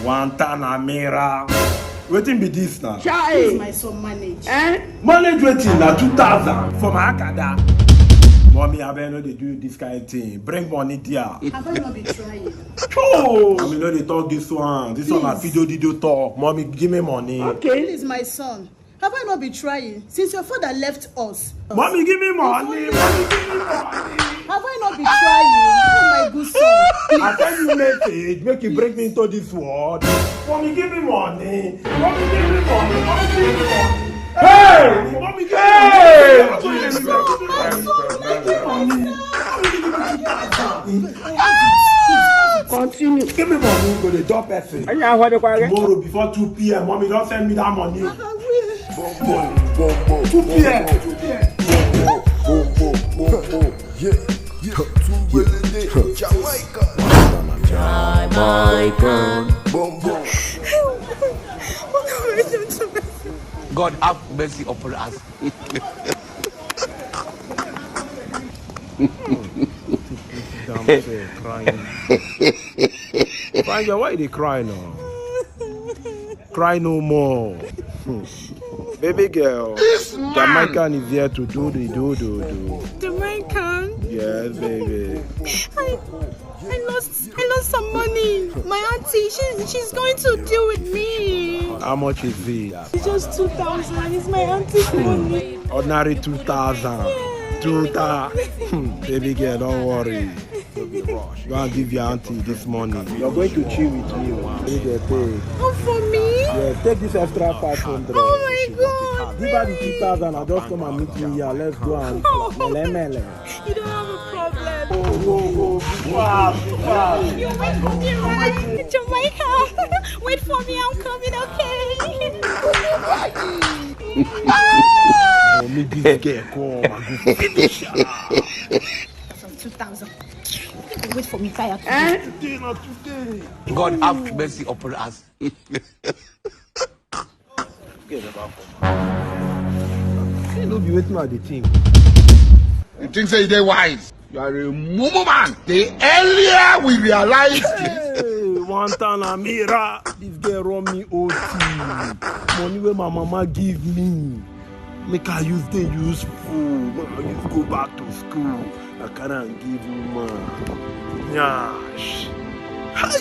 Guantanamera. Waiting be this now. This my son manage. Manage waiting na 2,000 for my akada. Mommy, I better know they do this kind of thing. Bring money there. Have I not been trying? Oh, mommy, know they talk this one. This one, I video talk. Mommy, give me money. Okay. This is my son. Have I not been trying since your father left us? Mommy, give me money. Mommy, give me money. Have I not been trying? Oh my good son. I tell you message, make you bring me into this world. Mommy, give me money. Mommy, give me money. Mommy, give me money. Hey! Mommy, give me money. Continue. Give me money, go the door person. Tomorrow before 2 p.m. Mommy, don't send me that money. 2 p.m. 2 p.m. Jamaica. God have mercy upon us. Crying. Crying, why they cry now? Cry no more. Baby girl, Jamaican is here to do. Jamaican? Yes, baby. I lost some money. My auntie, she's going to deal with me. How much is it? It's just 2,000. It's my auntie's money. Ordinary 2,000. 2,000. Baby girl, don't worry. Go and give your auntie this money. You're going to chill with me. Oh, for me? Yeah, take this extra 500. Oh my God. Give her the 2,000. I'll just come and meet you here. Let's go and mele. You don't have a problem. Wow. You wait for me, right? Jamaica. Wait for me. I'm coming, okay? Oh, me this girl come and go finish her. 2,000. Wait for me, tired. Today, not today. God have mercy upon us. You know, be waiting at the thing. You think say they wise? You are a mumu man. The earlier we realize this. Hey, Guantanamera. This girl run me OT. Money where my mama give me. Make her use the useful. Make her use go back to school. I can't give you man. Nyash. Hi.